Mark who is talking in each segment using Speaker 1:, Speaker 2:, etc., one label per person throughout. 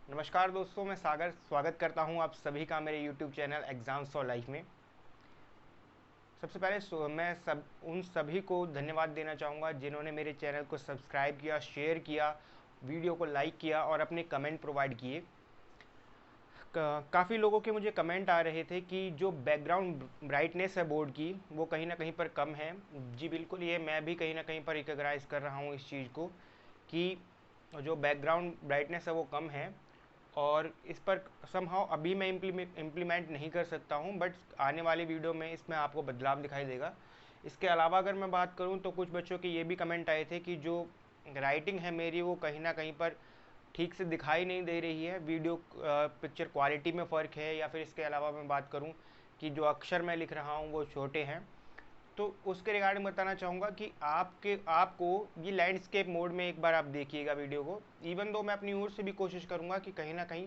Speaker 1: नमस्कार दोस्तों, मैं सागर स्वागत करता हूं आप सभी का मेरे YouTube channel exams for life में। सबसे पहले मैं उन सभी को धन्यवाद देना चाहूँगा जिन्होंने मेरे चैनल को सब्सक्राइब किया, शेयर किया, वीडियो को लाइक किया और अपने कमेंट प्रोवाइड किए। काफ़ी लोगों के मुझे कमेंट आ रहे थे कि जो बैकग्राउंड ब्राइटनेस है बोर्ड की वो कहीं ना कहीं पर कम है। जी बिल्कुल, ये मैं भी कहीं ना कहीं पर रिकॉग्नाइज कर रहा हूँ इस चीज़ को कि जो बैकग्राउंड ब्राइटनेस है वो कम है, और इस पर समहाउ अभी मैं इम्प्लीमेंट नहीं कर सकता हूँ, बट आने वाली वीडियो में इसमें आपको बदलाव दिखाई देगा। इसके अलावा अगर मैं बात करूँ तो कुछ बच्चों के ये भी कमेंट आए थे कि जो राइटिंग है मेरी वो कहीं ना कहीं पर ठीक से दिखाई नहीं दे रही है, वीडियो पिक्चर क्वालिटी में फ़र्क है, या फिर इसके अलावा मैं बात करूँ कि जो अक्षर मैं लिख रहा हूँ वो छोटे हैं। तो उसके रिगार्डिंग बताना चाहूँगा कि आपको ये लैंडस्केप मोड में एक बार आप देखिएगा वीडियो को। इवन दो मैं अपनी ओर से भी कोशिश करूँगा कि कहीं ना कहीं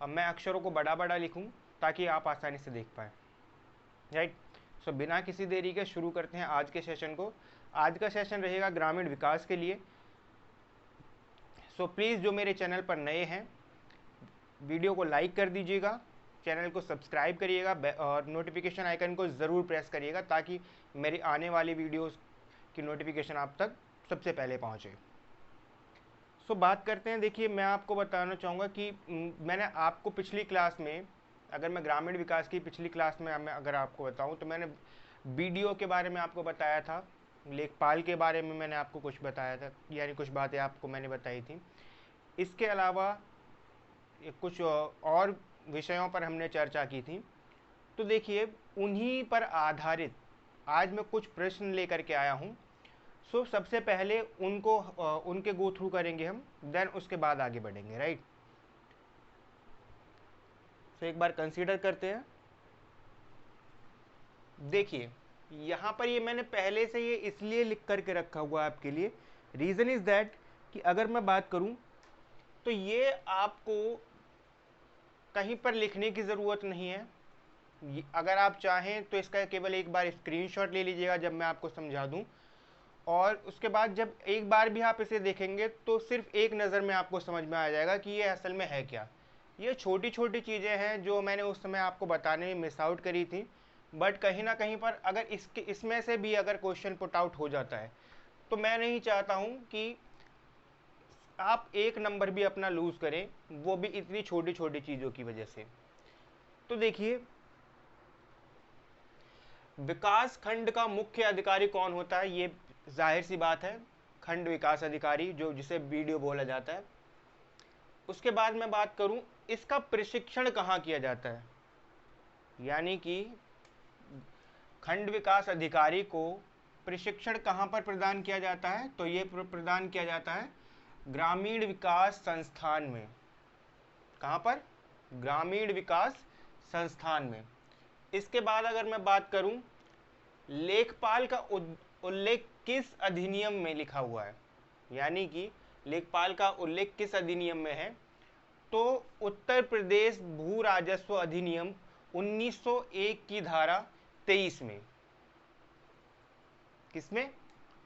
Speaker 1: मैं अक्षरों को बड़ा बड़ा लिखूँ ताकि आप आसानी से देख पाएँ। राइट। सो बिना किसी देरी के शुरू करते हैं आज के सेशन को। आज का सेशन रहेगा ग्रामीण विकास के लिए। सो प्लीज़ जो मेरे चैनल पर नए हैं वीडियो को लाइक कर दीजिएगा, चैनल को सब्सक्राइब करिएगा और नोटिफिकेशन आइकन को ज़रूर प्रेस करिएगा ताकि मेरी आने वाली वीडियोस की नोटिफिकेशन आप तक सबसे पहले पहुंचे। सो बात करते हैं। देखिए, मैं आपको बताना चाहूँगा कि मैंने आपको पिछली क्लास में, अगर मैं ग्रामीण विकास की पिछली क्लास में मैं अगर आपको बताऊँ तो मैंने वीडियो के बारे में आपको बताया था, लेखपाल के बारे में मैंने आपको कुछ बताया था, यानी कुछ बातें आपको मैंने बताई थी। इसके अलावा कुछ और विषयों पर हमने चर्चा की थी। तो देखिए, उन्हीं पर आधारित आज मैं कुछ प्रश्न लेकर के आया हूँ। सो सबसे पहले उनके गो थ्रू करेंगे हम, देन उसके बाद आगे बढ़ेंगे। राइट। सो एक बार कंसीडर करते हैं। देखिए, यहाँ पर ये मैंने पहले से ये इसलिए लिख करके रखा हुआ है आपके लिए। रीज़न इज़ दैट कि अगर मैं बात करूँ तो ये आपको कहीं पर लिखने की ज़रूरत नहीं है। अगर आप चाहें तो इसका केवल एक बार स्क्रीनशॉट ले लीजिएगा जब मैं आपको समझा दूं, और उसके बाद जब एक बार भी आप इसे देखेंगे तो सिर्फ एक नज़र में आपको समझ में आ जाएगा कि ये असल में है क्या। ये छोटी छोटी चीज़ें हैं जो मैंने उस समय आपको बताने में मिस आउट करी थी, बट कहीं ना कहीं पर अगर इसमें से भी अगर क्वेश्चन पुट आउट हो जाता है तो मैं नहीं चाहता हूँ कि आप एक नंबर भी अपना लूज़ करें, वो भी इतनी छोटी छोटी चीज़ों की वजह से। तो देखिए, विकास खंड का मुख्य अधिकारी कौन होता है, ये जाहिर सी बात है, खंड विकास अधिकारी, जो जिसे बीडीओ बोला जाता है। उसके बाद मैं बात करूं, इसका प्रशिक्षण कहाँ किया जाता है, यानी कि खंड विकास अधिकारी को प्रशिक्षण कहाँ पर प्रदान किया जाता है, तो ये प्रदान किया जाता है ग्रामीण विकास संस्थान में। कहाँ पर? ग्रामीण विकास संस्थान में। इसके बाद अगर मैं बात करूं, लेखपाल का उल्लेख किस अधिनियम में लिखा हुआ है, यानी कि लेखपाल का उल्लेख किस अधिनियम में है, तो उत्तर प्रदेश भू राजस्व अधिनियम 1901 की धारा 23 में। किसमें?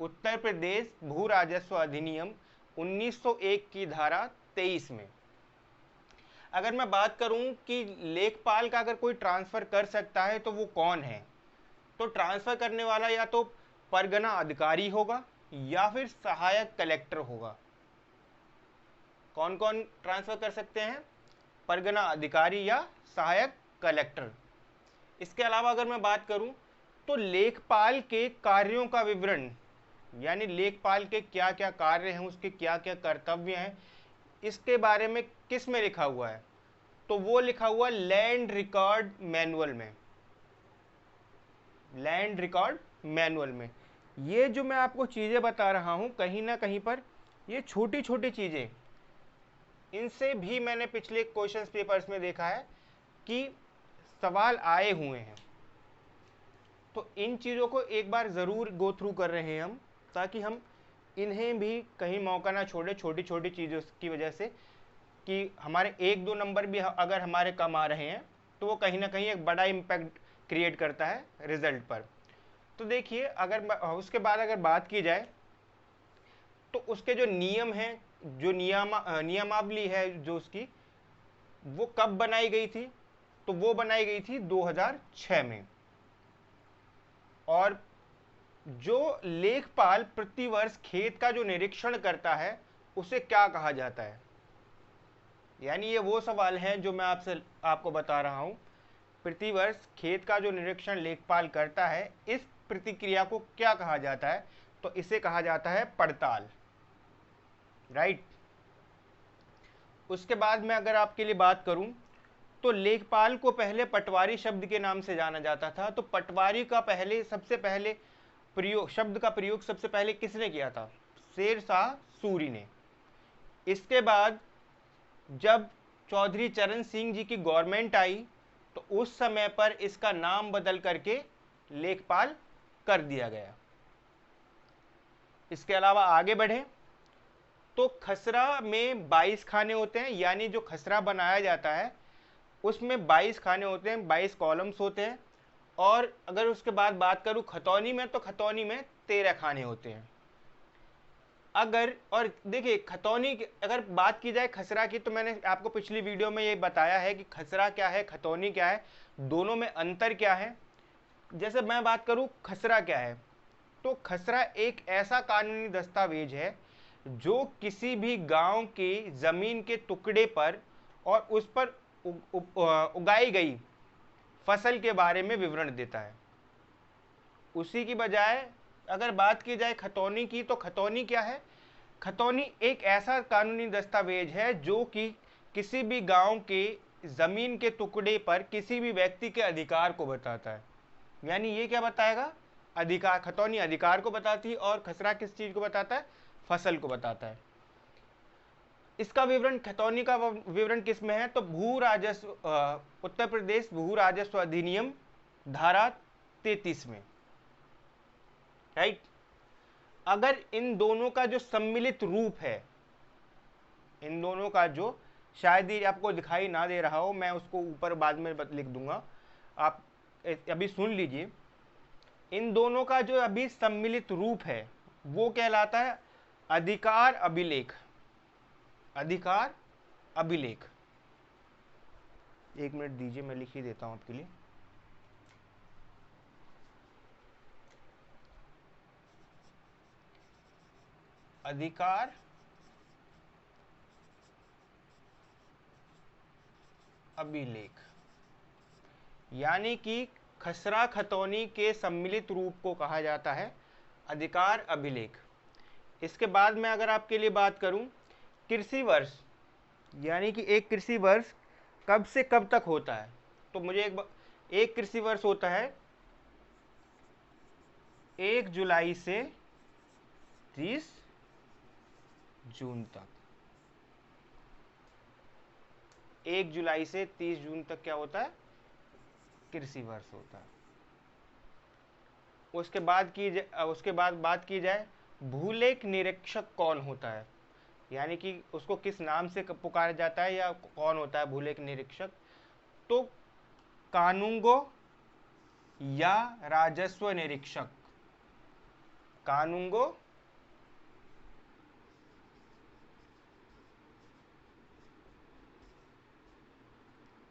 Speaker 1: उत्तर प्रदेश भू राजस्व अधिनियम 1901 की धारा 23 में। अगर मैं बात करूं कि लेखपाल का अगर कोई ट्रांसफर कर सकता है तो वो कौन है, तो ट्रांसफर करने वाला या तो परगना अधिकारी होगा या फिर सहायक कलेक्टर होगा। कौन कौन ट्रांसफर कर सकते हैं? परगना अधिकारी या सहायक कलेक्टर। इसके अलावा अगर मैं बात करूं तो लेखपाल के कार्यों का विवरण, यानी लेखपाल के क्या क्या कार्य हैं, उसके क्या क्या कर्तव्य हैं, इसके बारे में किस में लिखा हुआ है, तो वो लिखा हुआ लैंड रिकॉर्ड मैनुअल में। लैंड रिकॉर्ड मैनुअल में। ये जो मैं आपको चीज़ें बता रहा हूँ कहीं ना कहीं पर ये छोटी छोटी चीज़ें, इनसे भी मैंने पिछले क्वेश्चन पेपर्स में देखा है कि सवाल आए हुए हैं। तो इन चीज़ों को एक बार ज़रूर गो थ्रू कर रहे हैं हम, ताकि हम इन्हें भी कहीं मौका ना छोड़े छोटी छोटी चीज़ों की वजह से, कि हमारे एक दो नंबर भी अगर हमारे कम आ रहे हैं तो वो कहीं ना कहीं एक बड़ा इम्पैक्ट क्रिएट करता है रिजल्ट पर। तो देखिए, अगर उसके बाद अगर बात की जाए तो उसके जो नियम हैं, जो नियमावली है जो उसकी, वो कब बनाई गई थी? तो वो बनाई गई थी 2006 में। और जो लेखपाल प्रतिवर्ष खेत का जो निरीक्षण करता है उसे क्या कहा जाता है? यानी ये वो सवाल है जो मैं आपको बता रहा हूं। प्रतिवर्ष खेत का जो निरीक्षण लेखपाल करता है, इस प्रतिक्रिया को क्या कहा जाता है? तो इसे कहा जाता है पड़ताल। राइट। उसके बाद में अगर आपके लिए बात करूं तो लेखपाल को पहले पटवारी शब्द के नाम से जाना जाता था। तो पटवारी का सबसे पहले शब्द का प्रयोग सबसे पहले किसने किया था? शेरशाह सूरी ने। इसके बाद जब चौधरी चरण सिंह जी की गवर्नमेंट आई तो उस समय पर इसका नाम बदल करके लेखपाल कर दिया गया। इसके अलावा आगे बढ़े तो खसरा में 22 खाने होते हैं, यानी जो खसरा बनाया जाता है उसमें 22 खाने होते हैं, 22 कॉलम्स होते हैं। और अगर उसके बाद बात करूं खतौनी में, तो खतौनी में 13 खाने होते हैं। और देखिए खतौनी की अगर बात की जाए खसरा की, तो मैंने आपको पिछली वीडियो में ये बताया है कि खसरा क्या है, खतौनी क्या है, दोनों में अंतर क्या है। जैसे मैं बात करूं खसरा क्या है, तो खसरा एक ऐसा कानूनी दस्तावेज है जो किसी भी गांव के जमीन के टुकड़े पर और उस पर उगाई गई फसल के बारे में विवरण देता है। उसी की बजाय अगर बात की जाए खतौनी की, तो खतौनी क्या है? खतौनी एक ऐसा कानूनी दस्तावेज है जो कि किसी भी गांव के जमीन के टुकड़े पर किसी भी व्यक्ति के अधिकार को बताता है। यानी ये क्या बताएगा? अधिकार। खतौनी अधिकार को बताती है और खसरा किस चीज को बताता है? फसल को बताता है। इसका विवरण, खतौनी का विवरण किस में है? तो भू राजस्व, उत्तर प्रदेश भू राजस्व अधिनियम धारा 33 में। राइट। अगर इन दोनों का जो सम्मिलित रूप है, इन दोनों का जो, शायद ये आपको दिखाई ना दे रहा हो, मैं उसको ऊपर बाद में लिख दूंगा, आप अभी सुन लीजिए। इन दोनों का जो अभी सम्मिलित रूप है वो कहलाता है अधिकार अभिलेख। अधिकार अभिलेख। एक मिनट दीजिए, मैं लिख ही देता हूं आपके लिए। अधिकार अभिलेख, यानी कि खसरा खतौनी के सम्मिलित रूप को कहा जाता है अधिकार अभिलेख। इसके बाद में अगर आपके लिए बात करूं, कृषि वर्ष, यानी कि एक कृषि वर्ष कब से कब तक होता है? तो मुझे एक कृषि वर्ष होता है 1 जुलाई से 30 जून तक। 1 जुलाई से 30 जून तक क्या होता है? कृषि वर्ष होता है। उसके बाद बात की जाए भूलेख निरीक्षक कौन होता है, यानी कि उसको किस नाम से पुकारा जाता है या कौन होता है भूलेख निरीक्षक? तो कानूंगो या राजस्व निरीक्षक। कानूंगो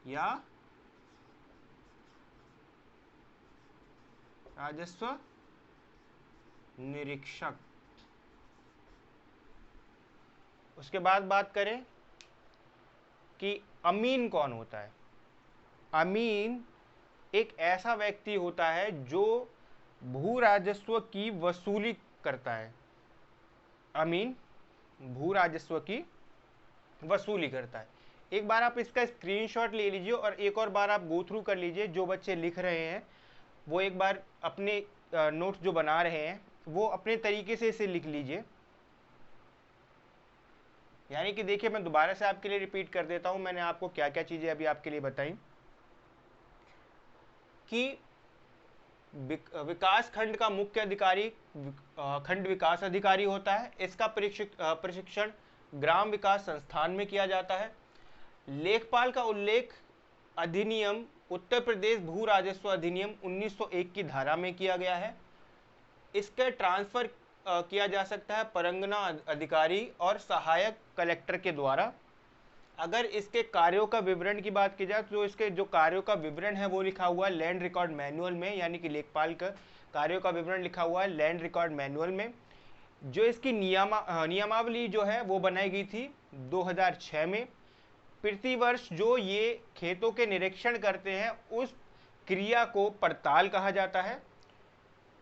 Speaker 1: या राजस्व निरीक्षक। उसके बाद बात करें कि अमीन कौन होता है? अमीन एक ऐसा व्यक्ति होता है जो भू राजस्व की वसूली करता है। अमीन भू राजस्व की वसूली करता है। एक बार आप इसका स्क्रीनशॉट ले लीजिए और एक और बार आप गो थ्रू कर लीजिए। जो बच्चे लिख रहे हैं वो एक बार अपने नोट्स जो बना रहे हैं वो अपने तरीके से इसे लिख लीजिए। यानी कि देखिए, मैं दोबारा से आपके लिए रिपीट कर देता हूं, मैंने आपको क्या क्या चीजें अभी आपके लिए बताई कि विकास खंड का मुख्य अधिकारी खंड विकास अधिकारी होता है। इसका प्रशिक्षण ग्राम विकास संस्थान में किया जाता है। लेखपाल का उल्लेख अधिनियम उत्तर प्रदेश भू राजस्व अधिनियम 1901 की धारा में किया गया है। इसका ट्रांसफर किया जा सकता है परगना अधिकारी और सहायक कलेक्टर के द्वारा। अगर इसके कार्यों का विवरण की बात की जाए तो इसके जो कार्यों का विवरण है वो लिखा हुआ है लैंड रिकॉर्ड मैनुअल में, यानी कि लेखपाल का कार्यों का विवरण लिखा हुआ है लैंड रिकॉर्ड मैनुअल में। जो इसकी नियमावली जो है वो बनाई गई थी 2006 में। प्रतिवर्ष जो ये खेतों के निरीक्षण करते हैं उस क्रिया को पड़ताल कहा जाता है।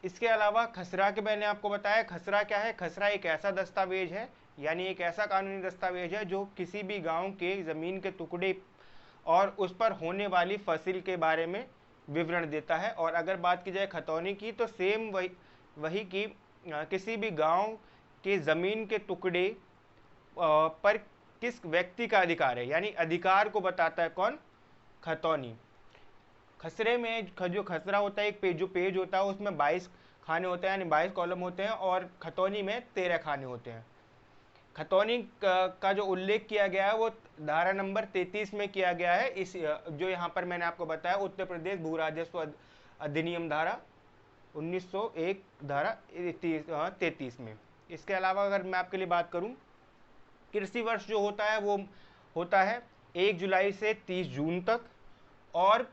Speaker 1: इसके अलावा खसरा के मैंने आपको बताया, खसरा क्या है? खसरा एक ऐसा दस्तावेज है, यानी एक ऐसा कानूनी दस्तावेज है जो किसी भी गांव के ज़मीन के टुकड़े और उस पर होने वाली फसल के बारे में विवरण देता है। और अगर बात की जाए खतौनी की तो सेम वही कि किसी भी गांव के ज़मीन के टुकड़े पर किस व्यक्ति का अधिकार है, यानी अधिकार को बताता है कौन? खतौनी। खसरे में जो खसरा होता है, एक जो पेज होता है उसमें 22 खाने होते हैं, यानी 22 कॉलम होते हैं, और खतौनी में 13 खाने होते हैं। खतौनी का जो उल्लेख किया गया है वो धारा नंबर 33 में किया गया है। इस जो यहाँ पर मैंने आपको बताया उत्तर प्रदेश भू राजस्व अधिनियम धारा 1901 धारा 33 में। इसके अलावा अगर मैं आपके लिए बात करूं, कृषि वर्ष जो होता है वो होता है 1 जुलाई से 30 जून तक। और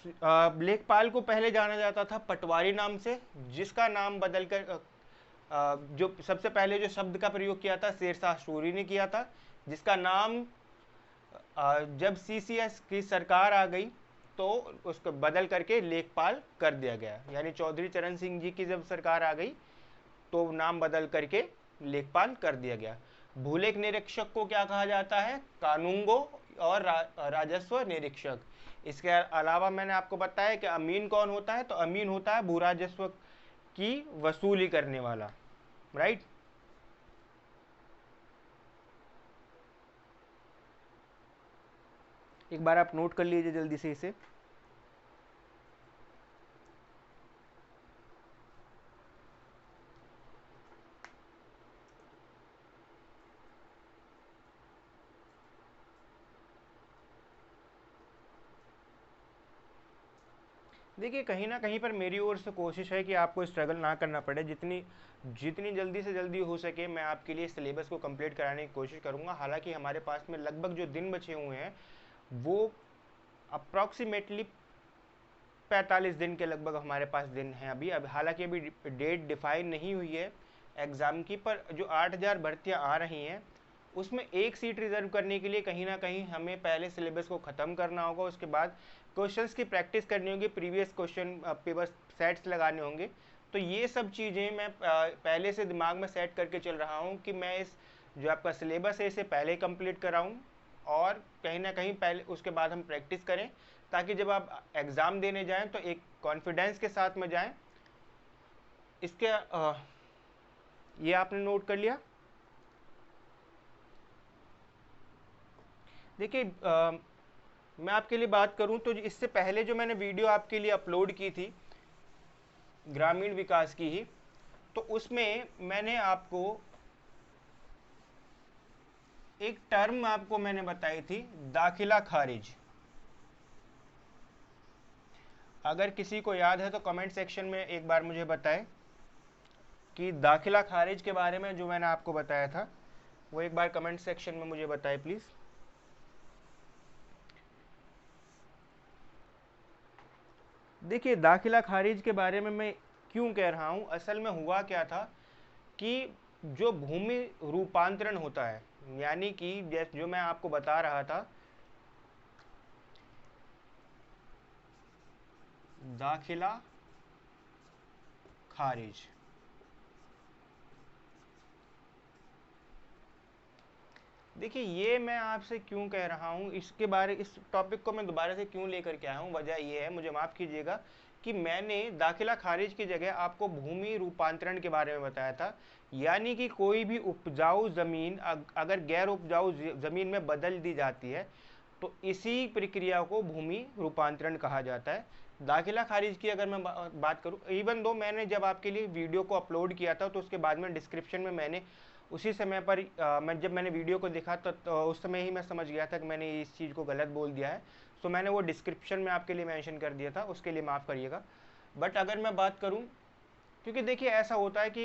Speaker 1: लेखपाल को पहले जाना जाता था पटवारी नाम से, जिसका नाम बदलकर जो सबसे पहले जो शब्द का प्रयोग किया था शेरशाह सूरी ने किया था, जिसका नाम जब सीसीएस की सरकार आ गई तो उसको बदल करके लेखपाल कर दिया गया। यानी चौधरी चरण सिंह जी की जब सरकार आ गई तो नाम बदल करके लेखपाल कर दिया गया। भूलेख निरीक्षक को क्या कहा जाता है? कानूंगो और राजस्व निरीक्षक। इसके अलावा मैंने आपको बताया कि अमीन कौन होता है? तो अमीन होता है भू राजस्व की वसूली करने वाला, राइट। एक बार आप नोट कर लीजिए जल्दी से इसे। देखिए कहीं ना कहीं पर मेरी ओर से कोशिश है कि आपको स्ट्रगल ना करना पड़े। जितनी जितनी जल्दी से जल्दी हो सके मैं आपके लिए सिलेबस को कंप्लीट कराने की कोशिश करूंगा। हालांकि हमारे पास में लगभग जो दिन बचे हुए हैं वो अप्रॉक्सीमेटली 45 दिन के लगभग हमारे पास दिन हैं अभी। हालांकि अभी डेट डिफाइन नहीं हुई है एग्ज़ाम की, पर जो 8000 भर्तियाँ आ रही हैं उसमें एक सीट रिजर्व करने के लिए कहीं ना कहीं हमें पहले सिलेबस को ख़त्म करना होगा। उसके बाद क्वेश्चंस की प्रैक्टिस करनी होगी, प्रीवियस क्वेश्चन पेपर सेट्स लगाने होंगे। तो ये सब चीज़ें मैं पहले से दिमाग में सेट करके चल रहा हूँ कि मैं इस जो आपका सिलेबस है इसे पहले कंप्लीट कराऊँ, और कहीं ना कहीं पहले उसके बाद हम प्रैक्टिस करें, ताकि जब आप एग्ज़ाम देने जाएं तो एक कॉन्फिडेंस के साथ में जाएं। इसके ये आपने नोट कर लिया। देखिए मैं आपके लिए बात करूं तो इससे पहले जो मैंने वीडियो आपके लिए अपलोड की थी ग्रामीण विकास की ही, तो उसमें मैंने आपको एक टर्म आपको मैंने बताई थी, दाखिला खारिज। अगर किसी को याद है तो कमेंट सेक्शन में एक बार मुझे बताएं कि दाखिला खारिज के बारे में जो मैंने आपको बताया था वो एक बार कमेंट सेक्शन में मुझे बताएं प्लीज़। देखिए दाखिला खारिज के बारे में मैं क्यों कह रहा हूँ, असल में हुआ क्या था कि जो भूमि रूपांतरण होता है, यानी कि जैसे जो मैं आपको बता रहा था दाखिला खारिज, देखिए ये मैं आपसे क्यों कह रहा हूँ, इस टॉपिक को मैं दोबारा से क्यों लेकर के आया हूँ, वजह ये है, मुझे माफ़ कीजिएगा, कि मैंने दाखिला खारिज की जगह आपको भूमि रूपांतरण के बारे में बताया था। यानी कि कोई भी उपजाऊ ज़मीन अगर गैर उपजाऊ ज़मीन में बदल दी जाती है तो इसी प्रक्रिया को भूमि रूपांतरण कहा जाता है। दाखिला खारिज की अगर मैं बात करूं, इवन दो मैंने जब आपके लिए वीडियो को अपलोड किया था तो उसके बाद में डिस्क्रिप्शन में मैंने उसी समय पर जब मैंने वीडियो को देखा तो उस समय ही मैं समझ गया था कि मैंने इस चीज़ को गलत बोल दिया है। तो मैंने वो डिस्क्रिप्शन में आपके लिए मेंशन कर दिया था, उसके लिए माफ़ करिएगा। बट अगर मैं बात करूं क्योंकि देखिए ऐसा होता है कि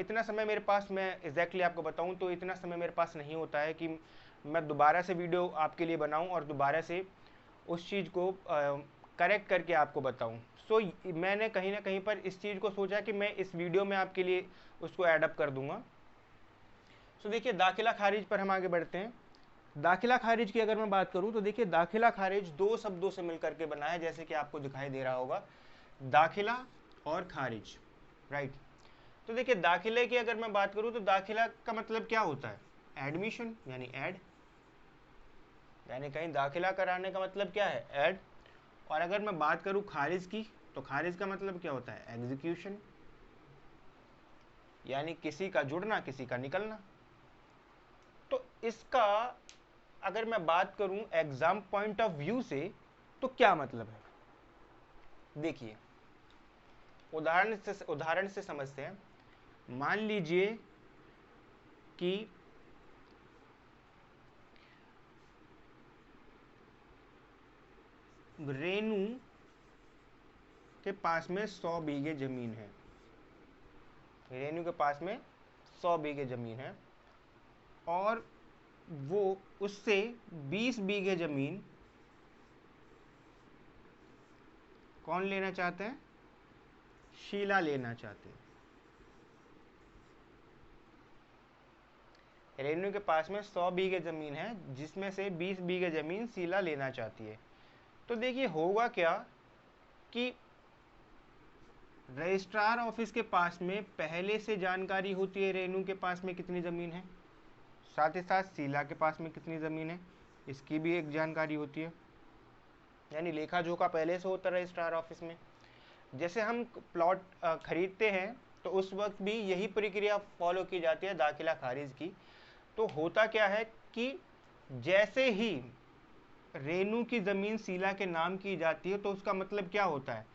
Speaker 1: इतना समय मेरे पास, मैं एग्जैक्टली आपको बताऊं तो इतना समय मेरे पास नहीं होता है कि मैं दोबारा से वीडियो आपके लिए बनाऊं और दोबारा से उस चीज़ को करेक्ट करके आपको बताऊं। सो मैंने कहीं ना कहीं पर इस चीज़ को सोचा कि मैं इस वीडियो में आपके लिए उसको एडअप कर दूंगा। सो देखिए दाखिला खारिज पर हम आगे बढ़ते हैं। दाखिला खारिज की अगर मैं बात करूं तो देखिए दाखिला खारिज दो शब्दों से मिलकर के बना है, जैसे कि आपको दिखाई दे रहा होगा, दाखिला और खारिज, राइट। तो देखिए दाखिले की अगर मैं बात करूं तो दाखिला का मतलब क्या होता है? एडमिशन, यानी ऐड, यानी कहीं दाखिला कराने का मतलब क्या है? ऐड। और अगर मैं बात करूं खारिज की, तो खारिज का मतलब क्या होता है? एग्जीक्यूशन, यानी किसी का जुड़ना, किसी का निकलना। तो इसका अगर मैं बात करूं एग्जाम पॉइंट ऑफ व्यू से तो क्या मतलब है? देखिए उदाहरण से समझते हैं। मान लीजिए कि रेनू के पास में 100 बीघे जमीन है। रेनू के पास में 100 बीघे जमीन है और वो उससे 20 बीघे जमीन कौन लेना चाहते हैं? शीला लेना चाहते हैं। रेनू के पास में 100 बीघे जमीन है जिसमें से 20 बीघे जमीन शीला लेना चाहती है। तो देखिए होगा क्या कि रजिस्ट्रार ऑफिस के पास में पहले से जानकारी होती है रेनू के पास में कितनी ज़मीन है, साथ ही साथ शीला के पास में कितनी ज़मीन है इसकी भी एक जानकारी होती है, यानी लेखा जोखा पहले से होता है रजिस्ट्रार ऑफिस में। जैसे हम प्लॉट खरीदते हैं तो उस वक्त भी यही प्रक्रिया फॉलो की जाती है दाखिला खारिज की। तो होता क्या है कि जैसे ही रेनू की ज़मीन शीला के नाम की जाती है तो उसका मतलब क्या होता है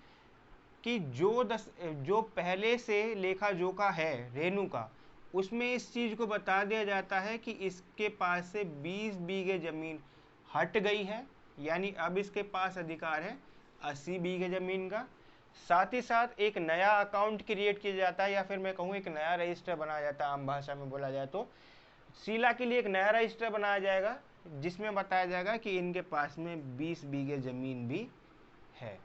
Speaker 1: कि जो पहले से लेखा जोखा है रेनू का, उसमें इस चीज़ को बता दिया जाता है कि इसके पास से 20 बीघे ज़मीन हट गई है, यानी अब इसके पास अधिकार है 80 बीघे ज़मीन का। साथ ही साथ एक नया अकाउंट क्रिएट किया जाता है, या फिर मैं कहूँ एक नया रजिस्टर बनाया जाता है, आम भाषा में बोला जाए तो शीला के लिए एक नया रजिस्टर बनाया जाएगा जिसमें बताया जाएगा कि इनके पास में 20 बीघे ज़मीन भी है।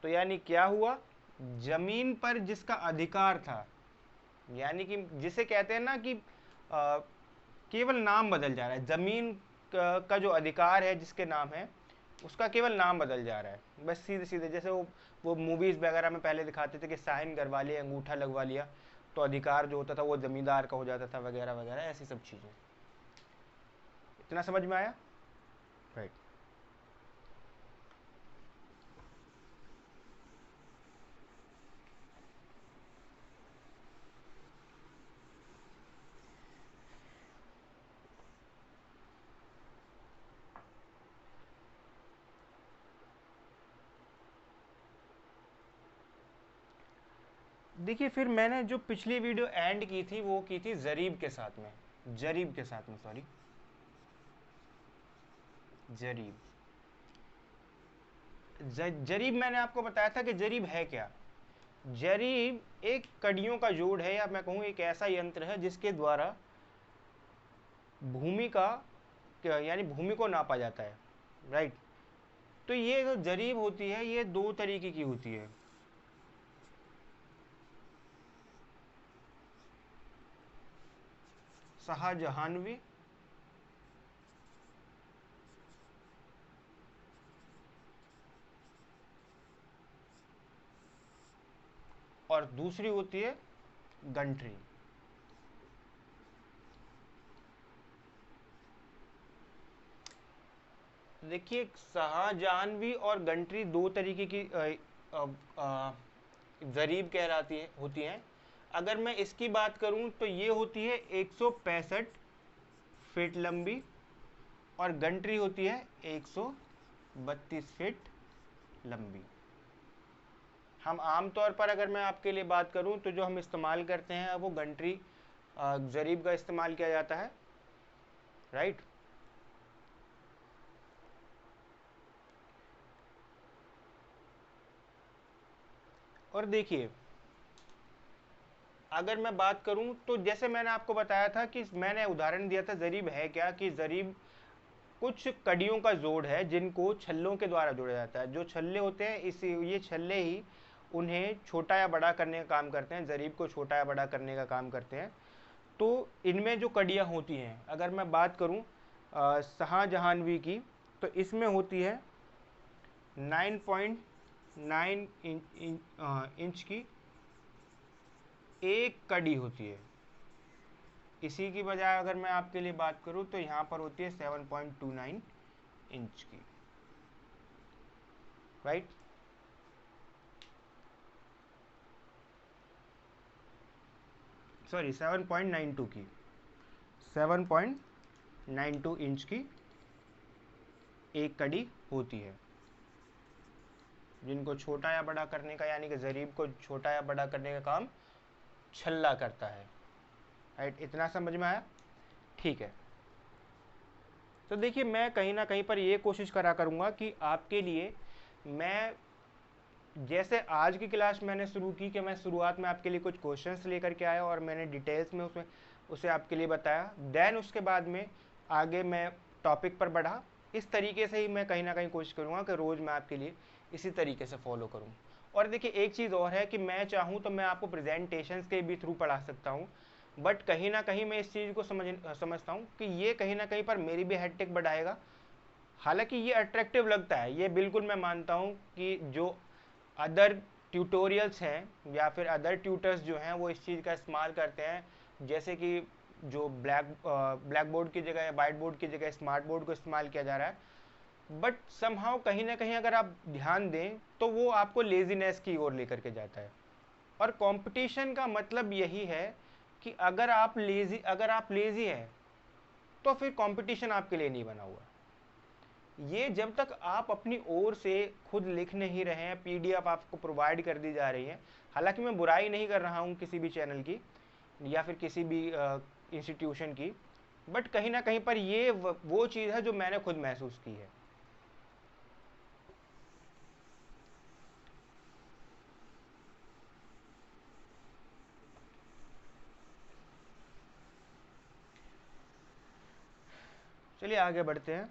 Speaker 1: तो यानी क्या हुआ? जमीन पर जिसका अधिकार था, यानी कि जिसे कहते हैं ना कि केवल नाम बदल जा रहा है, जमीन का जो अधिकार है जिसके नाम है उसका केवल नाम बदल जा रहा है, बस सीधे सीधे। जैसे वो मूवीज वगैरह में पहले दिखाते थे कि साइन करवा लिया, अंगूठा लगवा लिया तो अधिकार जो होता था वो जमींदार का हो जाता था, वगैरह वगैरह ऐसी सब चीजें। इतना समझ में आया? राइट। देखिए फिर मैंने जो पिछली वीडियो एंड की थी वो की थी जरीब के साथ में, जरीब के साथ में, सॉरी, जरीब। जरीब मैंने आपको बताया था कि जरीब है क्या। जरीब एक कड़ियों का जोड़ है, या मैं कहूँ एक ऐसा यंत्र है जिसके द्वारा भूमि का यानी भूमि को नापा जाता है, राइट। तो ये जो जरीब होती है ये दो तरीके की होती है। शाहजहानवी और दूसरी होती है गंट्री। देखिए शाहजहानवी और गंट्री दो तरीके की जरीब कहलाती है, होती हैं। अगर मैं इसकी बात करूं तो ये होती है 165 फीट लंबी और गंट्री होती है 132 फीट लंबी। हम आमतौर पर अगर मैं आपके लिए बात करूं तो जो हम इस्तेमाल करते हैं वो गंट्री जरीब का इस्तेमाल किया जाता है, राइट। और देखिए, अगर मैं बात करूं तो जैसे मैंने आपको बताया था कि मैंने उदाहरण दिया था, जरीब है क्या, कि जरीब कुछ कड़ियों का जोड़ है जिनको छल्लों के द्वारा जोड़ा जाता है। जो छल्ले होते हैं, इस ये छल्ले ही उन्हें छोटा या बड़ा करने का काम करते हैं, जरीब को छोटा या बड़ा करने का काम करते हैं। तो इनमें जो कड़ियाँ होती हैं, अगर मैं बात करूं शाहजहानवी की, तो इसमें होती है 9.9 इंच की एक कड़ी होती है। इसी की बजाय अगर मैं आपके लिए बात करूं तो यहाँ पर होती है 7.29 इंच की, राइट। सॉरी, 7.92 की, 7.92 इंच की एक कड़ी होती है, जिनको छोटा या बड़ा करने का, यानी कि जरीब को छोटा या बड़ा करने का काम छल्ला करता है, राइट। इतना समझ में आया? ठीक है। तो देखिए, मैं कहीं ना कहीं पर ये कोशिश करा करूँगा कि आपके लिए, मैं जैसे आज की क्लास मैंने शुरू की कि मैं शुरुआत में आपके लिए कुछ क्वेश्चंस लेकर के आया और मैंने डिटेल्स में उसमें उसे आपके लिए बताया, देन उसके बाद में आगे मैं टॉपिक पर बढ़ा। इस तरीके से ही मैं कहीं ना कहीं कोशिश करूँगा कि रोज़ मैं आपके लिए इसी तरीके से फॉलो करूँ। और देखिए, एक चीज़ और है कि मैं चाहूँ तो मैं आपको प्रेजेंटेशंस के भी थ्रू पढ़ा सकता हूँ, बट कहीं ना कहीं मैं इस चीज़ को समझता हूँ कि ये कहीं ना कहीं पर मेरी भी हेडेक बढ़ाएगा। हालांकि ये अट्रैक्टिव लगता है, ये बिल्कुल मैं मानता हूँ कि जो अदर ट्यूटोरियल्स हैं या फिर अदर ट्यूटर्स जो हैं वो इस चीज़ का इस्तेमाल करते हैं, जैसे कि जो ब्लैक बोर्ड की जगह या वाइट बोर्ड की जगह स्मार्ट बोर्ड को इस्तेमाल किया जा रहा है, बट समहाउ कहीं ना कहीं अगर आप ध्यान दें तो वो आपको लेजीनेस की ओर लेकर के जाता है। और कंपटीशन का मतलब यही है कि अगर आप लेजी हैं तो फिर कंपटीशन आपके लिए नहीं बना हुआ। ये जब तक आप अपनी ओर से खुद लिख नहीं रहे हैं, पीडीएफ आपको प्रोवाइड कर दी जा रही है, हालांकि मैं बुराई नहीं कर रहा हूं किसी भी चैनल की या फिर किसी भी इंस्टीट्यूशन की, बट कहीं ना कहीं पर ये वो चीज़ है जो मैंने खुद महसूस की है। चलिए आगे बढ़ते हैं।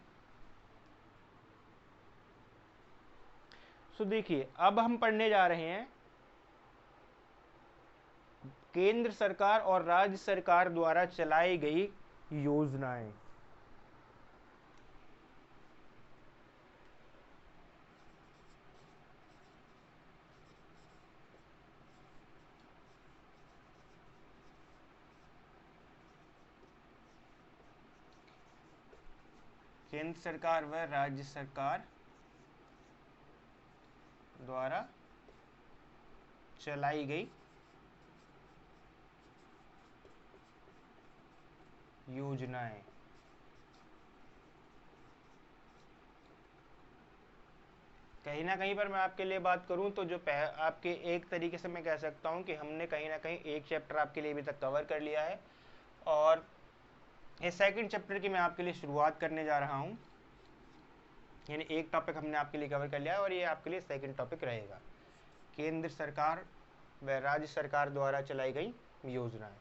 Speaker 1: सो देखिए, अब हम पढ़ने जा रहे हैं केंद्र सरकार और राज्य सरकार द्वारा चलाई गई योजनाएं। केंद्र सरकार व राज्य सरकार द्वारा चलाई गई योजनाएं। कहीं ना कहीं पर मैं आपके लिए बात करूं तो जो आपके एक तरीके से मैं कह सकता हूं कि हमने कहीं ना कहीं एक चैप्टर आपके लिए अभी तक कवर कर लिया है, और इस सेकंड चैप्टर की मैं आपके लिए शुरुआत करने जा रहा हूं। यानी एक टॉपिक हमने आपके लिए कवर कर लिया है और ये आपके लिए सेकंड टॉपिक रहेगा, केंद्र सरकार व राज्य सरकार द्वारा चलाई गई योजनाएं।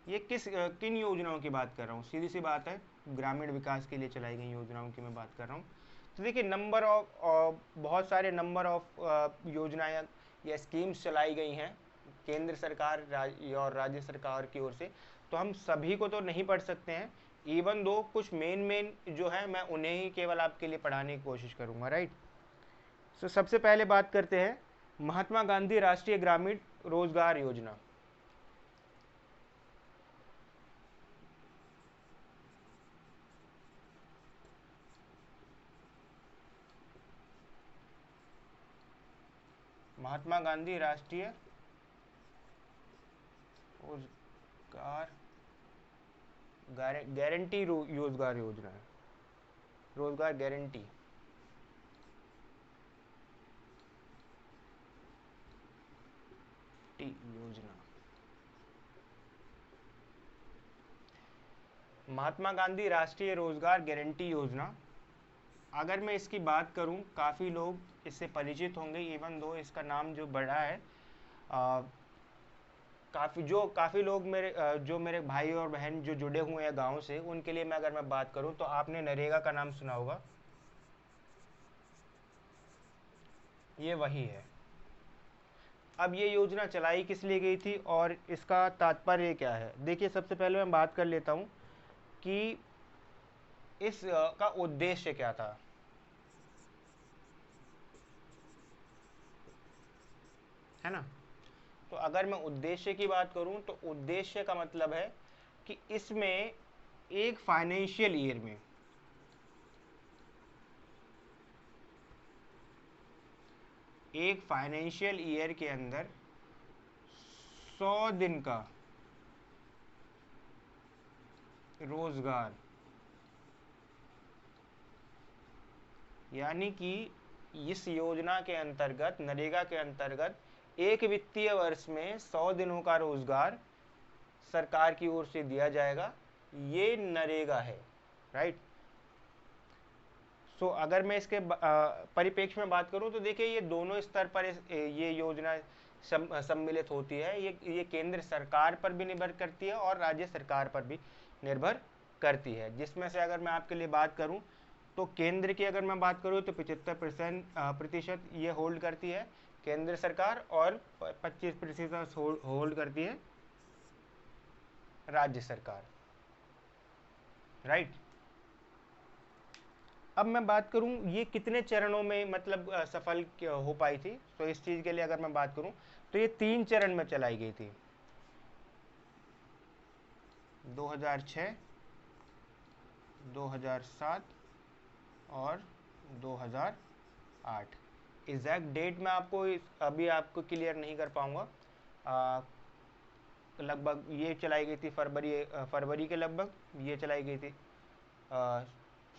Speaker 1: ये किन योजनाओं की बात कर रहा हूँ? सीधी सी बात है, ग्रामीण विकास के लिए चलाई गई योजनाओं की मैं बात कर रहा हूँ। तो देखिए, बहुत सारे नंबर ऑफ योजनाएं या स्कीम्स चलाई गई हैं केंद्र सरकार और राज्य सरकार की ओर से, तो हम सभी को तो नहीं पढ़ सकते हैं। इवन दो कुछ मेन जो है मैं उन्हें ही केवल आपके लिए पढ़ाने की कोशिश करूँगा, राइट। सो सबसे पहले बात करते हैं महात्मा गांधी राष्ट्रीय ग्रामीण रोजगार योजना। महात्मा गांधी राष्ट्रीय रोजगार गारंटी रोजगार योजना है, रोजगार गारंटी योजना। महात्मा गांधी राष्ट्रीय रोजगार गारंटी योजना अगर मैं इसकी बात करूं, काफ़ी लोग इससे परिचित होंगे, इवन दो इसका नाम जो बड़ा है। काफ़ी लोग जो मेरे भाई और बहन जो जुड़े हुए हैं गांव से, उनके लिए अगर मैं बात करूं तो आपने नरेगा का नाम सुना होगा। ये वही है। अब ये योजना चलाई किस लिए गई थी और इसका तात्पर्य क्या है? देखिए, सबसे पहले मैं बात कर लेता हूं कि इस का उद्देश्य क्या था। है ना? तो अगर मैं उद्देश्य की बात करूं तो उद्देश्य का मतलब है कि इसमें एक फाइनेंशियल ईयर में, के अंदर 100 दिन का रोजगार, यानी कि इस योजना के अंतर्गत, नरेगा के अंतर्गत, एक वित्तीय वर्ष में 100 दिनों का रोजगार सरकार की ओर से दिया जाएगा। ये नरेगा है, राइट। सो अगर मैं इसके परिप्रेक्ष्य में बात करूं तो देखिए, ये दोनों स्तर पर ये योजना सम्मिलित होती है। ये केंद्र सरकार पर भी निर्भर करती है और राज्य सरकार पर भी निर्भर करती है। जिसमें से अगर मैं आपके लिए बात करूं तो केंद्र की अगर मैं बात करूं तो 75% ये होल्ड करती है केंद्र सरकार, और 25% होल्ड करती है राज्य सरकार, राइट। अब मैं बात करूं ये कितने चरणों में मतलब सफल हो पाई थी, तो इस चीज के लिए अगर मैं बात करूं तो ये 3 चरण में चलाई गई थी। 2006, 2007 और 2008। एग्जैक्ट डेट मैं अभी आपको क्लियर नहीं कर पाऊंगा। लगभग ये चलाई गई थी फरवरी के लगभग, ये चलाई गई थी,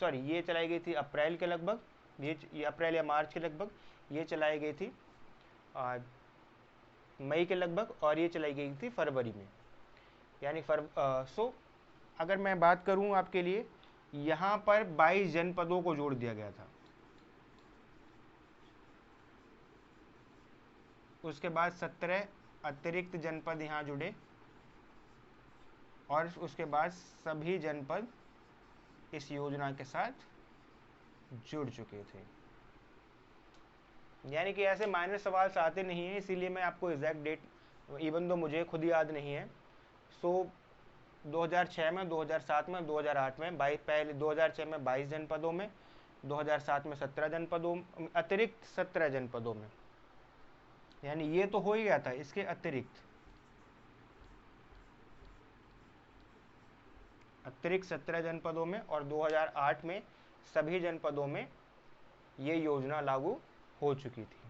Speaker 1: सॉरी, ये चलाई गई थी अप्रैल के लगभग, ये अप्रैल या मार्च के लगभग, ये चलाई गई थी मई के लगभग, और ये चलाई गई थी फरवरी में, यानी सो अगर मैं बात करूं आपके लिए, यहाँ पर 22 जनपदों को जोड़ दिया गया था। उसके बाद 17 अतिरिक्त जनपद यहाँ जुड़े, और उसके बाद सभी जनपद इस योजना के साथ जुड़ चुके थे। यानी कि ऐसे माइनर सवाल आते नहीं है, इसीलिए मैं आपको एग्जैक्ट डेट, इवन दो मुझे खुद याद नहीं है। सो 2006 में, 2007 में, 2008 में पहले 2006 में 22 जनपदों में, 2007 में 17 जनपदों, अतिरिक्त 17 जनपदों में, यानी ये तो हो ही गया था, इसके अतिरिक्त 17 जनपदों में, और 2008 में सभी जनपदों में ये योजना लागू हो चुकी थी।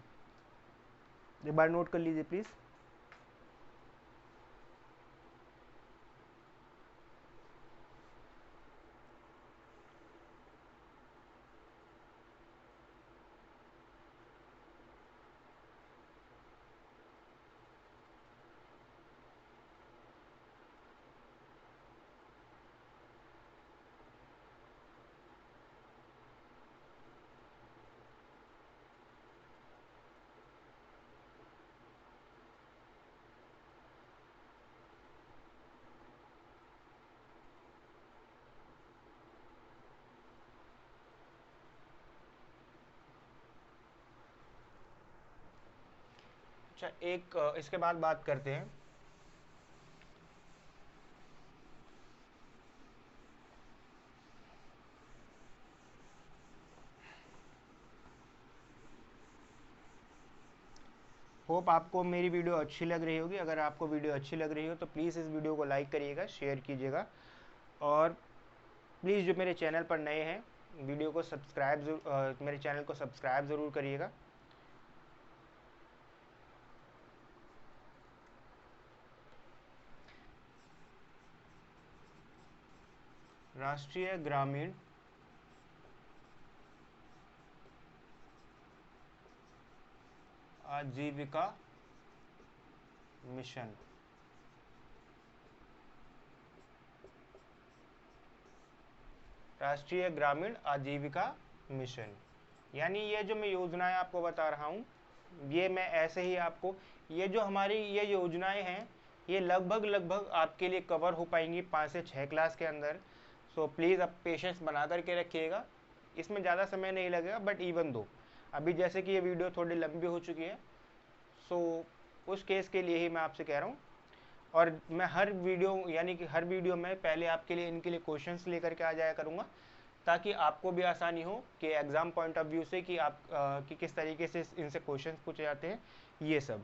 Speaker 1: एक बार नोट कर लीजिए प्लीज। अच्छा, एक इसके बाद बात करते हैं। होप आपको मेरी वीडियो अच्छी लग रही होगी। अगर आपको वीडियो अच्छी लग रही हो तो प्लीज़ इस वीडियो को लाइक करिएगा, शेयर कीजिएगा, और प्लीज़ जो मेरे चैनल पर नए हैं, वीडियो को मेरे चैनल को सब्सक्राइब ज़रूर करिएगा। राष्ट्रीय ग्रामीण आजीविका मिशन, राष्ट्रीय ग्रामीण आजीविका मिशन। यानी ये जो मैं योजनाएं आपको बता रहा हूँ, ये मैं ऐसे ही आपको, ये जो हमारी ये योजनाएं हैं, ये लगभग आपके लिए कवर हो पाएंगी 5 से 6 क्लास के अंदर। सो प्लीज़ आप पेशेंस बना करके रखिएगा, इसमें ज़्यादा समय नहीं लगेगा। बट इवन दो अभी जैसे कि ये वीडियो थोड़ी लंबी हो चुकी है, सो उस केस के लिए ही मैं आपसे कह रहा हूँ। और मैं हर वीडियो यानी कि हर वीडियो में पहले आपके लिए इनके लिए क्वेश्चंस लेकर के आ जाया करूँगा, ताकि आपको भी आसानी हो कि एग्ज़ाम पॉइंट ऑफ व्यू से कि आप कि किस तरीके से इनसे क्वेश्चंस पूछे जाते हैं ये सब।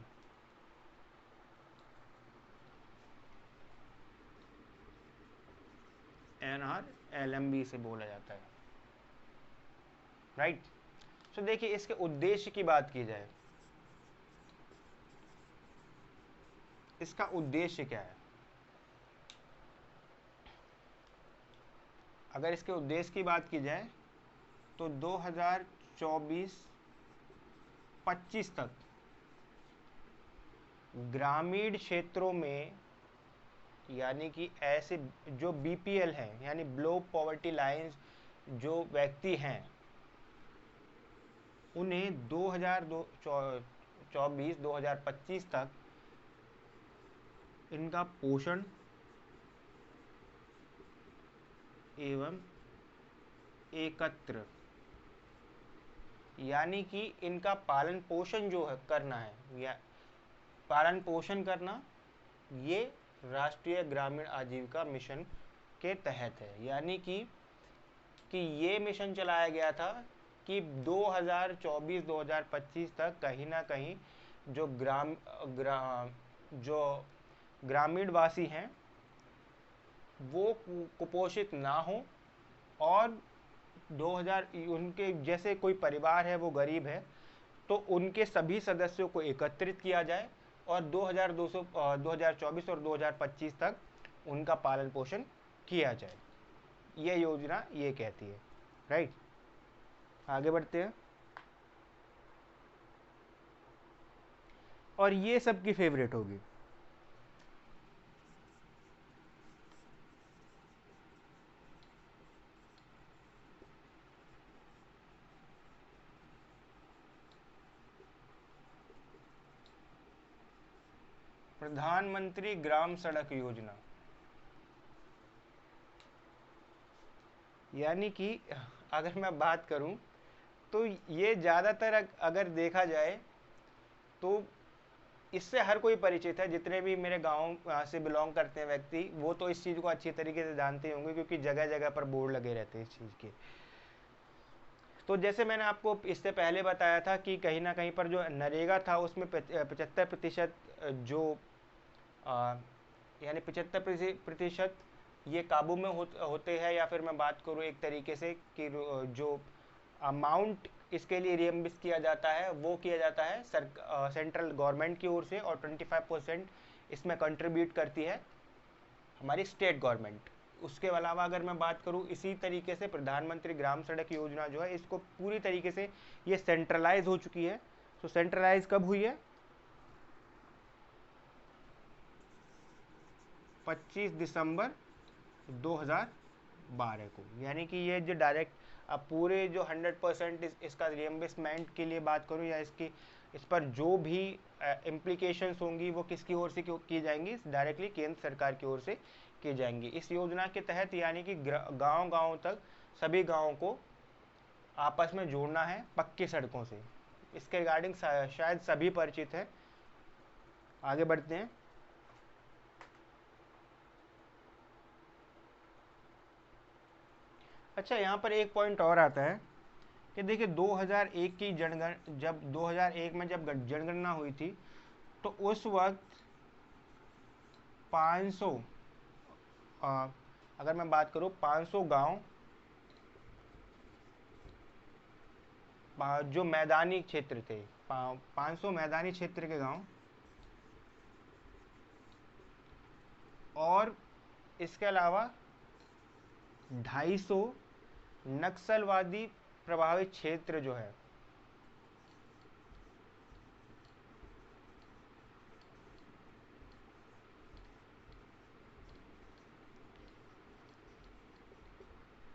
Speaker 1: NRLMB से बोला जाता है, राइट। तो देखिए इसके उद्देश्य की बात की जाए, इसका उद्देश्य क्या है। अगर इसके उद्देश्य की बात की जाए तो 2024-25 तक ग्रामीण क्षेत्रों में, यानी कि ऐसे जो BPL हैं यानी बिलो पॉवर्टी लाइंस जो व्यक्ति हैं, उन्हें 2024-2025 तक इनका पोषण एवं एकत्र, यानी कि इनका पालन पोषण जो है करना है, या पालन पोषण करना, ये राष्ट्रीय ग्रामीण आजीविका मिशन के तहत है। यानी कि ये मिशन चलाया गया था कि 2024-2025 तक कहीं ना कहीं जो जो ग्रामीण वासी हैं वो कुपोषित ना हो, और 2000 उनके जैसे कोई परिवार है वो गरीब है तो उनके सभी सदस्यों को एकत्रित किया जाए और 2024 और 2025 तक उनका पालन पोषण किया जाए। ये योजना ये कहती है, राइट। आगे बढ़ते हैं। और ये सबकी फेवरेट होगी, प्रधानमंत्री ग्राम सड़क योजना। यानी कि अगर मैं बात करूं तो ये ज़्यादातर अगर देखा जाए तो इससे हर कोई परिचित है, जितने भी मेरे गांव से बिलोंग करते हैं व्यक्ति, वो तो इस चीज़ को अच्छी तरीके से जानते होंगे क्योंकि जगह जगह पर बोर्ड लगे रहते हैं इस चीज़ के। तो जैसे मैंने आपको इससे पहले बताया था कि कहीं ना कहीं पर जो नरेगा था उसमें 75% जो यानी 75% ये काबू में होते हैं, या फिर मैं बात करूँ एक तरीके से कि जो अमाउंट इसके लिए रियम्बर्स किया जाता है वो किया जाता है सेंट्रल गवर्नमेंट की ओर से, और 25% इसमें कंट्रीब्यूट करती है हमारी स्टेट गवर्नमेंट। उसके अलावा अगर मैं बात करूं इसी तरीके से प्रधानमंत्री ग्राम सड़क योजना जो है, इसको पूरी तरीके से ये सेंट्रलाइज हो चुकी है। तो सेंट्रलाइज कब हुई है? 25 दिसंबर 2012 को। यानी कि ये जो डायरेक्ट अब पूरे जो 100% इसका रियम्बर्समेंट के लिए बात करूं, या इस पर जो भी इम्प्लीकेशंस होंगी वो किसकी ओर से की जाएंगी? डायरेक्टली केंद्र सरकार की ओर से की जाएंगी। इस योजना के तहत यानी कि गांव-गांव तक सभी गांवों को आपस में जोड़ना है पक्की सड़कों से। इसके रिगार्डिंग शायद सभी परिचित हैं। आगे बढ़ते हैं। अच्छा, यहाँ पर एक पॉइंट और आता है कि देखिए 2001 की जब 2001 में जब जनगणना हुई थी तो उस वक्त 500 अगर मैं बात करूं 500 गांव जो मैदानी क्षेत्र थे, 500 मैदानी क्षेत्र के गांव, और इसके अलावा 250 नक्सलवादी प्रभावित क्षेत्र जो है,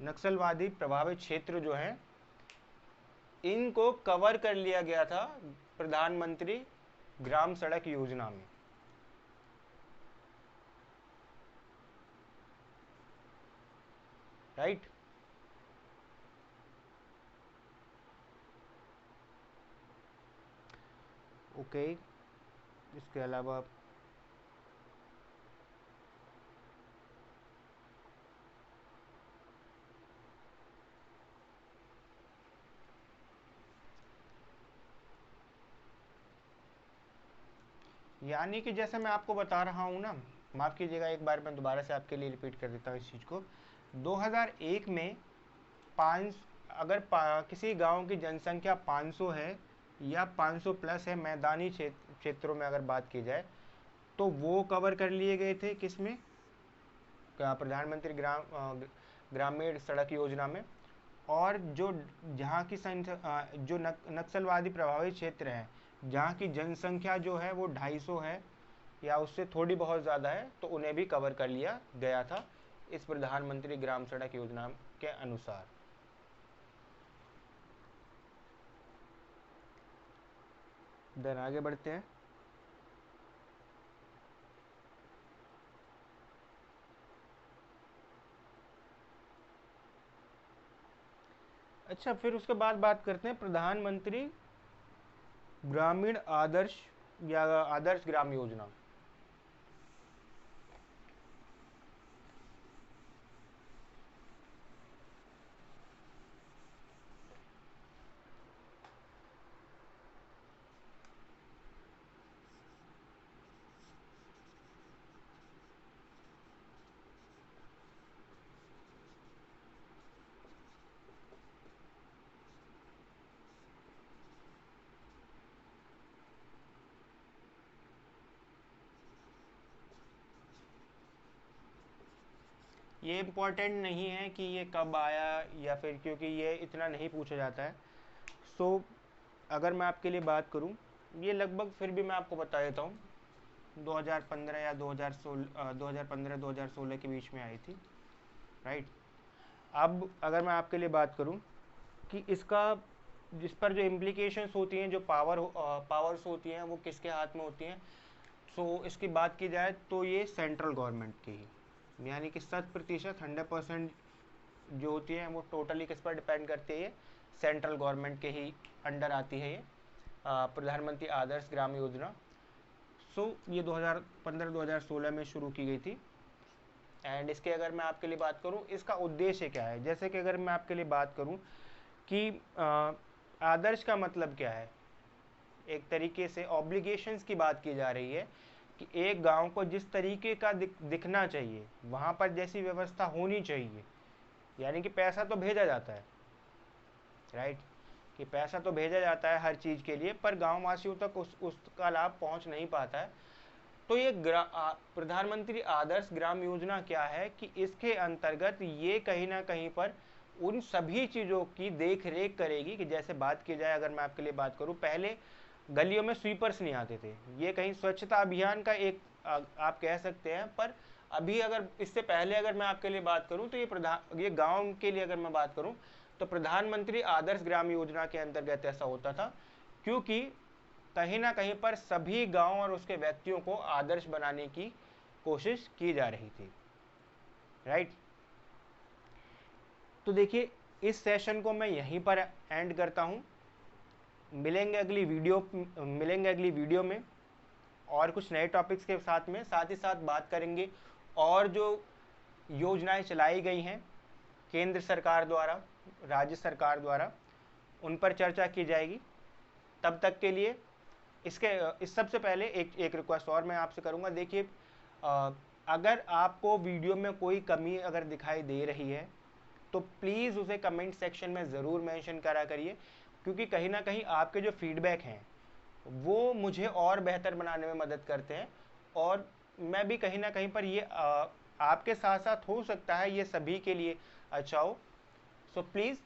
Speaker 1: नक्सलवादी प्रभावित क्षेत्र जो है इनको कवर कर लिया गया था प्रधानमंत्री ग्राम सड़क योजना में। राइट। ओके, इसके अलावा यानी कि जैसे मैं आपको बता रहा हूँ ना, माफ़ कीजिएगा एक बार मैं दोबारा से आपके लिए रिपीट कर देता हूँ इस चीज़ को। 2001 में पाँच अगर किसी गांव की जनसंख्या 500 है या 500 प्लस है, मैदानी क्षेत्रों में अगर बात की जाए, तो वो कवर कर लिए गए थे किसमें, प्रधानमंत्री ग्रामीण सड़क योजना में। और जो जहाँ की जो नक्सलवादी प्रभावित क्षेत्र हैं, जहाँ की जनसंख्या जो है वो 250 है या उससे थोड़ी बहुत ज़्यादा है, तो उन्हें भी कवर कर लिया गया था इस प्रधानमंत्री ग्राम सड़क योजना के अनुसार। देन आगे बढ़ते हैं। अच्छा, फिर उसके बाद बात करते हैं प्रधानमंत्री ग्रामीण आदर्श या आदर्श ग्राम योजना। ये इम्पोर्टेंट नहीं है कि ये कब आया या फिर, क्योंकि ये इतना नहीं पूछा जाता है। सो अगर मैं आपके लिए बात करूं, ये लगभग फिर भी मैं आपको बता देता हूँ 2015 या 2016, 2015-2016 के बीच में आई थी। राइट। अब अगर मैं आपके लिए बात करूं कि इसका जिस पर जो इम्प्लीकेशंस होती हैं, जो पावर्स होती हैं, वो किसके हाथ में होती हैं, सो इसकी बात की जाए तो ये सेंट्रल गवर्नमेंट की ही, यानी कि 100%, 100% जो होती है वो टोटली किस पर डिपेंड करती है, सेंट्रल गवर्नमेंट के ही अंडर आती है ये प्रधानमंत्री आदर्श ग्राम योजना। सो ये 2015-2016 में शुरू की गई थी। एंड इसके अगर मैं आपके लिए बात करूं, इसका उद्देश्य क्या है, जैसे कि अगर मैं आपके लिए बात करूं कि आदर्श का मतलब क्या है, एक तरीके से ऑब्लिगेशंस की बात की जा रही है कि एक गांव को जिस तरीके का दिखना चाहिए, वहां पर जैसी व्यवस्था होनी चाहिए, यानी कि पैसा तो भेजा जाता है, राइट, कि पैसा तो भेजा जाता है हर चीज़ के लिए, पर गांव वासियों तक उसका लाभ पहुंच नहीं पाता है। तो ये प्रधानमंत्री आदर्श ग्राम योजना क्या है कि इसके अंतर्गत ये कहीं ना कहीं पर उन सभी चीज़ों की देख रेख करेगी कि जैसे बात की जाए, अगर मैं आपके लिए बात करूं, पहले गलियों में स्वीपर्स नहीं आते थे, ये कहीं स्वच्छता अभियान का एक आप कह सकते हैं, पर अभी अगर इससे पहले अगर मैं आपके लिए बात करूं तो ये गांव के लिए अगर मैं बात करूं तो प्रधानमंत्री आदर्श ग्राम योजना के अंतर्गत ऐसा होता था, क्योंकि कहीं ना कहीं पर सभी गांव और उसके व्यक्तियों को आदर्श बनाने की कोशिश की जा रही थी। राइट। तो देखिए, इस सेशन को मैं यहीं पर एंड करता हूं। मिलेंगे अगली वीडियो में और कुछ नए टॉपिक्स के साथ ही साथ बात करेंगे और जो योजनाएं चलाई गई हैं केंद्र सरकार द्वारा, राज्य सरकार द्वारा, उन पर चर्चा की जाएगी। तब तक के लिए इस सबसे पहले एक रिक्वेस्ट और मैं आपसे करूंगा। देखिए, अगर आपको वीडियो में कोई कमी अगर दिखाई दे रही है तो प्लीज़ उसे कमेंट सेक्शन में ज़रूर मेंशन करा करिए, क्योंकि कहीं ना कहीं आपके जो फीडबैक हैं वो मुझे और बेहतर बनाने में मदद करते हैं, और मैं भी कहीं ना कहीं पर ये आपके साथ साथ हो सकता है ये सभी के लिए अच्छा हो। सो प्लीज़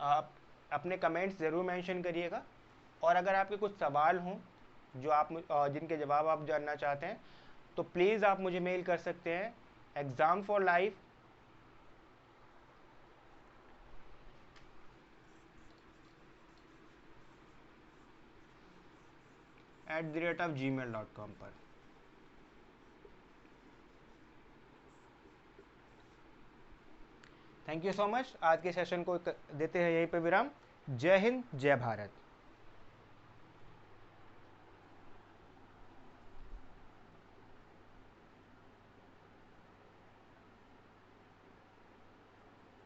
Speaker 1: आप अपने कमेंट्स ज़रूर मेंशन करिएगा, और अगर आपके कुछ सवाल हों जो आप जिनके जवाब आप जानना चाहते हैं तो प्लीज़ आप मुझे मेल कर सकते हैं exam4life @gmail.com पर। Thank you so much. आज के सेशन को देते हैं यहीं पर विराम। जय हिंद, जय भारत।